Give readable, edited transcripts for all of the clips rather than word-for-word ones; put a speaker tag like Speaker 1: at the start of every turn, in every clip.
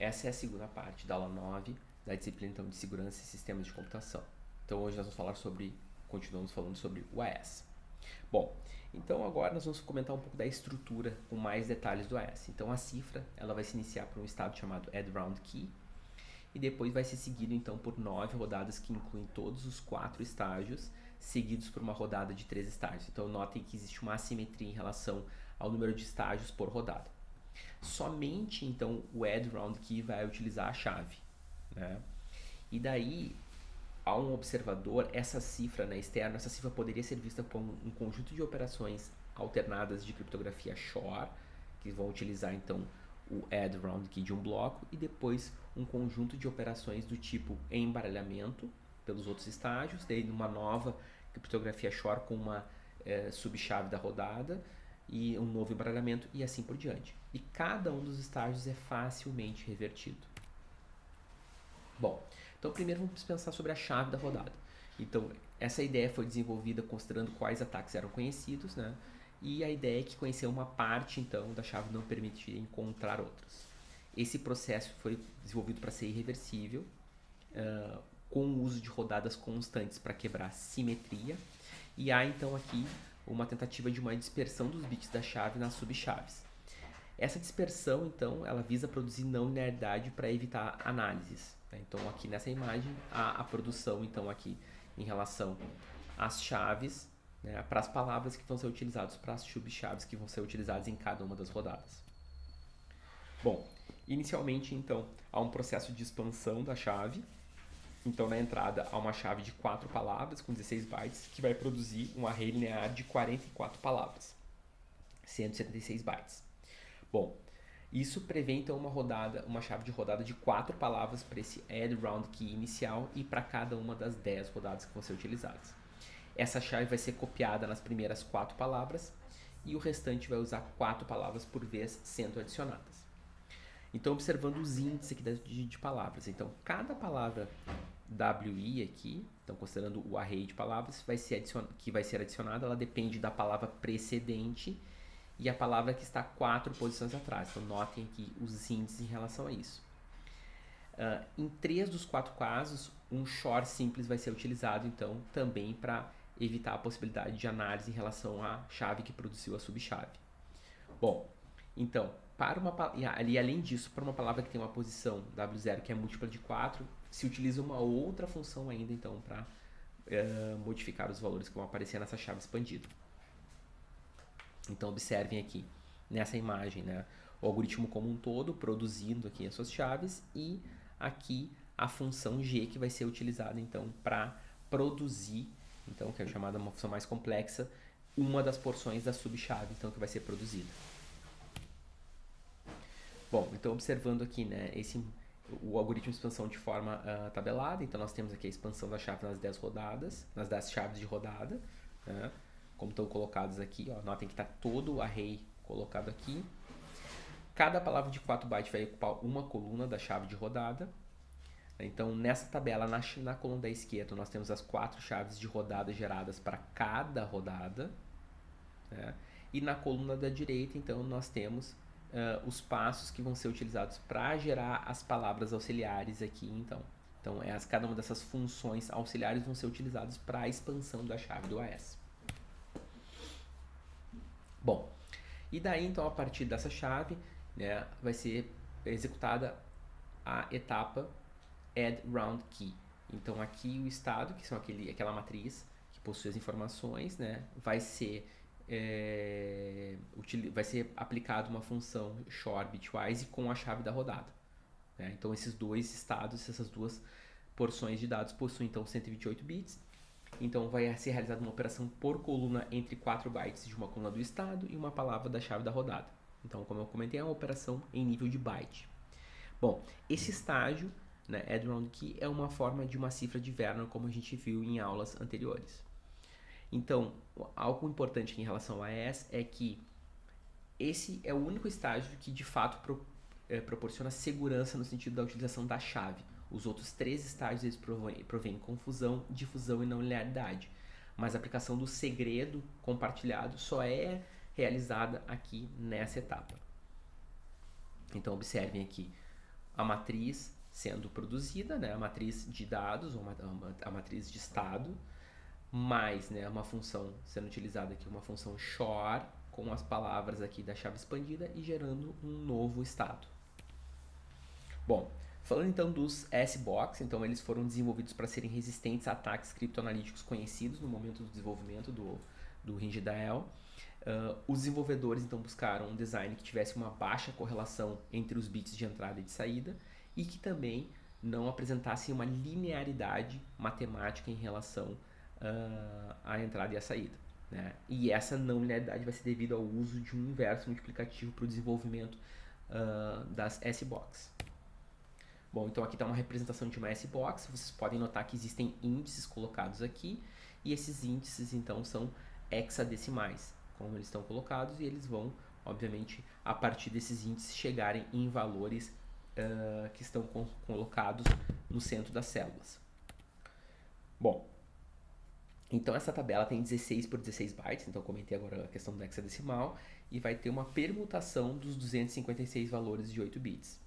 Speaker 1: essa é a segunda parte da aula 9 da disciplina então, de Segurança e Sistemas de Computação. Então hoje nós vamos falar continuamos falando sobre o AES. Bom, então agora nós vamos comentar um pouco da estrutura com mais detalhes do AES. Então a cifra ela vai se iniciar por um estado chamado Add Round Key e depois vai ser seguido então por 9 rodadas que incluem todos os 4 estágios, seguidos por uma rodada de 3 estágios. Então notem que existe uma assimetria em relação ao número de estágios por rodada. Somente então o Add Round Key vai utilizar a chave, né? E daí, a um observador, essa cifra externa, essa cifra poderia ser vista como um conjunto de operações alternadas de criptografia Shor, que vão utilizar então o Add Round Key de um bloco, e depois um conjunto de operações do tipo embaralhamento pelos outros estágios, daí uma nova criptografia Shor com uma subchave da rodada e um novo embaralhamento e assim por diante. E cada um dos estágios é facilmente revertido. Bom, então primeiro vamos pensar sobre a chave da rodada. Então essa ideia foi desenvolvida considerando quais ataques eram conhecidos, né? E a ideia é que conhecer uma parte então da chave não permitiria encontrar outras. Esse processo foi desenvolvido para ser irreversível, com o uso de rodadas constantes para quebrar simetria, e há então aqui uma tentativa de uma dispersão dos bits da chave nas subchaves. Essa dispersão, então, ela visa produzir não linearidade para evitar análises. Né? Então, aqui nessa imagem, há a produção, então, aqui em relação às chaves, né, para as palavras que vão ser utilizadas, para as subchaves que vão ser utilizadas em cada uma das rodadas. Bom, inicialmente, então, há um processo de expansão da chave. Então, na entrada, há uma chave de 4 palavras com 16 bytes que vai produzir um array linear de 44 palavras, 176 bytes. Bom, isso prevê então uma chave de rodada de 4 palavras para esse Add Round Key inicial e para cada uma das 10 rodadas que vão ser utilizadas. Essa chave vai ser copiada nas primeiras 4 palavras e o restante vai usar 4 palavras por vez sendo adicionadas. Então, observando os índices aqui de palavras. Então, cada palavra WI aqui, então considerando o array de palavras que vai ser adicionada, ela depende da palavra precedente e a palavra que está 4 posições atrás. Então, notem aqui os índices em relação a isso. Em 3 dos 4 casos, um Shor simples vai ser utilizado, então, também para evitar a possibilidade de análise em relação à chave que produziu a subchave. Bom, então, além disso, para uma palavra que tem uma posição W0 que é múltipla de 4, se utiliza uma outra função ainda, então, para modificar os valores que vão aparecer nessa chave expandida. Então, observem aqui, nessa imagem, né, o algoritmo como um todo, produzindo aqui as suas chaves, e aqui a função G, que vai ser utilizada, então, para produzir, então, que é chamada uma função mais complexa, uma das porções da subchave, então, que vai ser produzida. Bom, então, observando aqui, né, o algoritmo de expansão de forma tabelada, então, nós temos aqui a expansão da chave nas 10 rodadas, nas 10 chaves de rodada, né, como estão colocados aqui, ó, notem que está todo o array colocado aqui. Cada palavra de 4 bytes vai ocupar uma coluna da chave de rodada. Então, nessa tabela, na coluna da esquerda, nós temos as 4 chaves de rodada geradas para cada rodada. Né? E na coluna da direita, então, nós temos os passos que vão ser utilizados para gerar as palavras auxiliares aqui, então. Então, cada uma dessas funções auxiliares vão ser utilizadas para a expansão da chave do AES. Bom, e daí então a partir dessa chave, né, vai ser executada a etapa Add Round Key. Então aqui o estado, que são aquela matriz que possui as informações, né, vai ser aplicada uma função Shor bitwise com a chave da rodada. Né? Então esses dois estados, essas duas porções de dados possuem então 128 bits. Então vai ser realizada uma operação por coluna entre 4 bytes de uma coluna do estado e uma palavra da chave da rodada. Então, como eu comentei, é uma operação em nível de byte. Bom, esse estágio, né, Add Round Key, é uma forma de uma cifra de Vernon, como a gente viu em aulas anteriores. Então, algo importante em relação ao AES é que esse é o único estágio que de fato proporciona segurança no sentido da utilização da chave. Os outros 3 estágios eles provêm confusão, difusão e não linearidade. Mas a aplicação do segredo compartilhado só é realizada aqui nessa etapa. Então observem aqui a matriz sendo produzida, né, a matriz de dados, ou a matriz de estado, mais, né, uma função sendo utilizada aqui, uma função XOR, com as palavras aqui da chave expandida e gerando um novo estado. Bom, falando então dos SBox, então eles foram desenvolvidos para serem resistentes a ataques criptoanalíticos conhecidos no momento do desenvolvimento do RingDAL. Os desenvolvedores então buscaram um design que tivesse uma baixa correlação entre os bits de entrada e de saída e que também não apresentasse uma linearidade matemática em relação à entrada e à saída, né? E essa não linearidade vai ser devido ao uso de um inverso multiplicativo para o desenvolvimento das SBox. Bom, então aqui está uma representação de uma SBox. Vocês podem notar que existem índices colocados aqui e esses índices então são hexadecimais, como eles estão colocados, e eles vão, obviamente, a partir desses índices chegarem em valores que estão colocados no centro das células. Bom, então essa tabela tem 16 por 16 bytes, então comentei agora a questão do hexadecimal, e vai ter uma permutação dos 256 valores de 8 bits.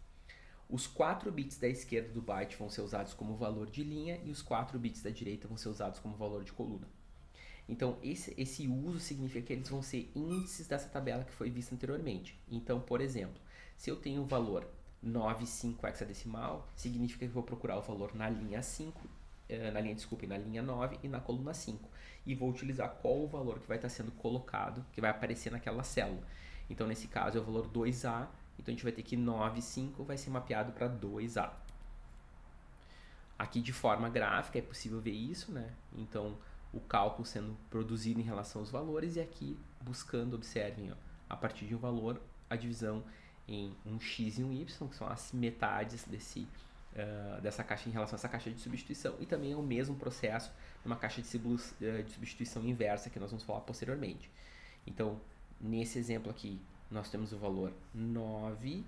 Speaker 1: Os 4 bits da esquerda do byte vão ser usados como valor de linha e os 4 bits da direita vão ser usados como valor de coluna. Então, esse uso significa que eles vão ser índices dessa tabela que foi vista anteriormente. Então, por exemplo, se eu tenho o valor 9,5 hexadecimal, significa que eu vou procurar o valor na linha 5, na linha 9 e na coluna 5. E vou utilizar qual o valor que vai estar sendo colocado, que vai aparecer naquela célula. Então, nesse caso, é o valor 2A, então a gente vai ter que 9,5 vai ser mapeado para 2A. Aqui de forma gráfica é possível ver isso, né? Então, o cálculo sendo produzido em relação aos valores e aqui buscando, observem, ó, a partir de um valor, a divisão em um x e um y, que são as metades dessa caixa em relação a essa caixa de substituição. E também é o mesmo processo numa caixa de substituição inversa que nós vamos falar posteriormente. Então, nesse exemplo aqui, nós temos o valor 9,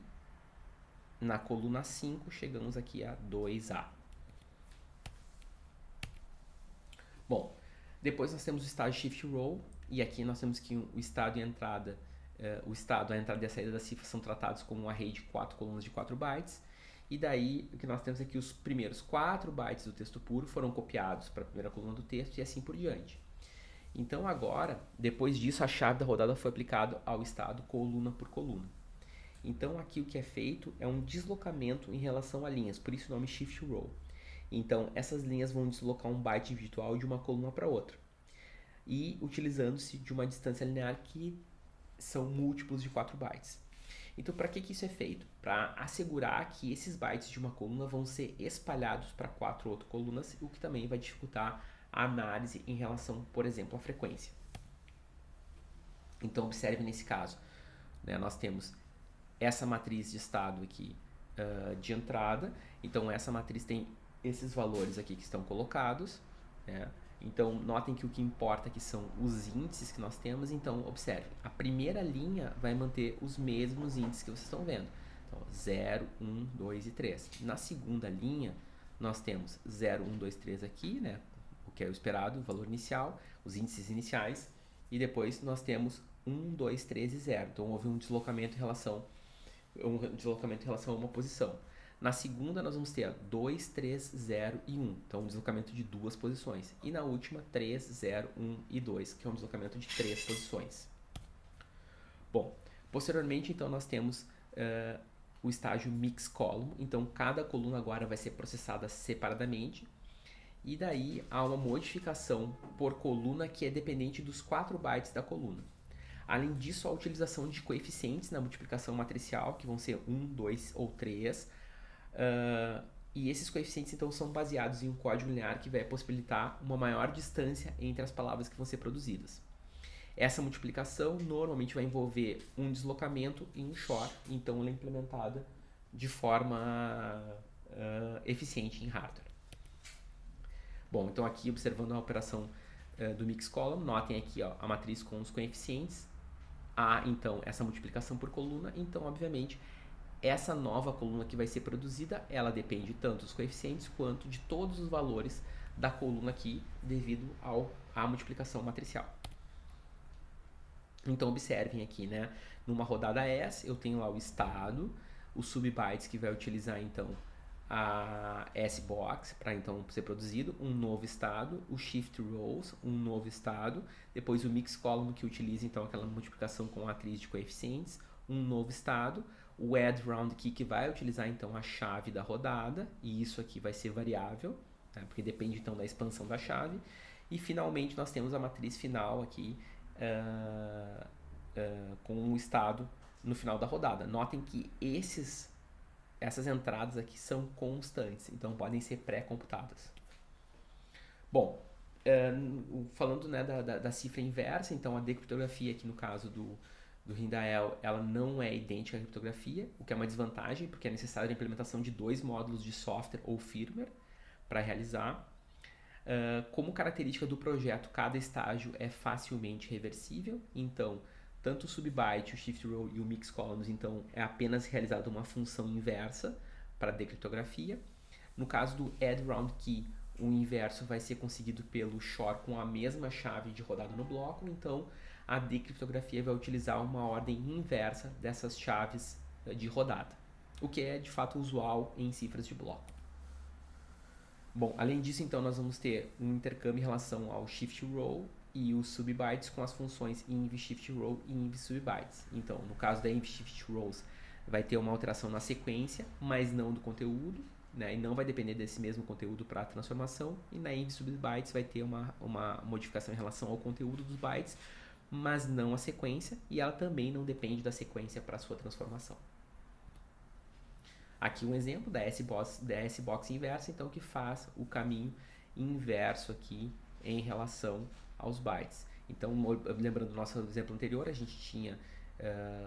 Speaker 1: na coluna 5 chegamos aqui a 2A. Bom, depois nós temos o estágio shift row, e aqui nós temos que o estado e a entrada, a entrada e a saída da cifra são tratados como um array de 4 colunas de 4 bytes, e daí o que nós temos aqui, os primeiros 4 bytes do texto puro foram copiados para a primeira coluna do texto e assim por diante. Então agora, depois disso, a chave da rodada foi aplicada ao estado coluna por coluna. Então aqui o que é feito é um deslocamento em relação a linhas, por isso o nome shift row. Então essas linhas vão deslocar um byte virtual de uma coluna para outra. E utilizando-se de uma distância linear que são múltiplos de 4 bytes. Então para que isso é feito? Para assegurar que esses bytes de uma coluna vão ser espalhados para 4 outras colunas, o que também vai dificultar a análise em relação, por exemplo, à frequência. Então, observe nesse caso, né, nós temos essa matriz de estado aqui de entrada. Então, essa matriz tem esses valores aqui que estão colocados, né? Então, notem que o que importa aqui são os índices que nós temos. Então, observe, a primeira linha vai manter os mesmos índices que vocês estão vendo. Então, 0, 1, 2 e 3. Na segunda linha, nós temos 0, 1, 2, 3 aqui, né? Que é o esperado, o valor inicial, os índices iniciais, e depois nós temos 1, 2, 3 e 0. Então houve um deslocamento em relação a uma posição. Na segunda nós vamos ter 2, 3, 0 e 1. Então um deslocamento de 2 posições. E na última 3, 0, 1 e 2, que é um deslocamento de 3 posições. Bom, posteriormente então nós temos o estágio mix column. Então cada coluna agora vai ser processada separadamente. E daí há uma modificação por coluna que é dependente dos 4 bytes da coluna. Além disso, a utilização de coeficientes na multiplicação matricial, que vão ser 1, 2 ou 3. E esses coeficientes então são baseados em um código linear que vai possibilitar uma maior distância entre as palavras que vão ser produzidas. Essa multiplicação normalmente vai envolver um deslocamento e um XOR, então ela é implementada de forma eficiente em hardware. Bom, então aqui observando a operação do mix column, notem aqui ó, a matriz com os coeficientes, há então essa multiplicação por coluna, então obviamente essa nova coluna que vai ser produzida, ela depende tanto dos coeficientes quanto de todos os valores da coluna aqui devido à multiplicação matricial. Então observem aqui, né, numa rodada S eu tenho lá o estado, o subbytes, que vai utilizar então a SBox para então ser produzido, um novo estado, o shift rows, um novo estado, depois o mix column, que utiliza então aquela multiplicação com a matriz de coeficientes, um novo estado, o add round key, que vai utilizar então a chave da rodada, e isso aqui vai ser variável, né, porque depende então da expansão da chave, e finalmente nós temos a matriz final aqui com o estado no final da rodada. Notem que essas entradas aqui são constantes, então podem ser pré-computadas. Bom, falando, né, da cifra inversa, então a decriptografia aqui no caso do Rindael, ela não é idêntica à criptografia, o que é uma desvantagem, porque é necessária a implementação de 2 módulos de software ou firmware para realizar. Como característica do projeto, cada estágio é facilmente reversível, então tanto o subbyte, o shift row e o mix columns, então é apenas realizada uma função inversa para a decriptografia. No caso do add round key, o inverso vai ser conseguido pelo shor com a mesma chave de rodada no bloco, então a decriptografia vai utilizar uma ordem inversa dessas chaves de rodada, o que é de fato usual em cifras de bloco. Bom, além disso, então, nós vamos ter um intercâmbio em relação ao shift row e os subbytes com as funções inv shift row e inv subbytes. Então, no caso da inv shift rows, vai ter uma alteração na sequência, mas não do conteúdo, né? E não vai depender desse mesmo conteúdo para a transformação. E na inv subbytes vai ter uma modificação em relação ao conteúdo dos bytes, mas não a sequência, e ela também não depende da sequência para a sua transformação. Aqui um exemplo da SBox inversa, então, que faz o caminho inverso aqui em relação aos bytes. Então, lembrando do nosso exemplo anterior, a gente tinha,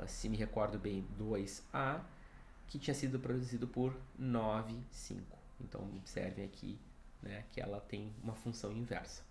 Speaker 1: se me recordo bem, 2A, que tinha sido produzido por 9,5. Então, observem aqui, né, que ela tem uma função inversa.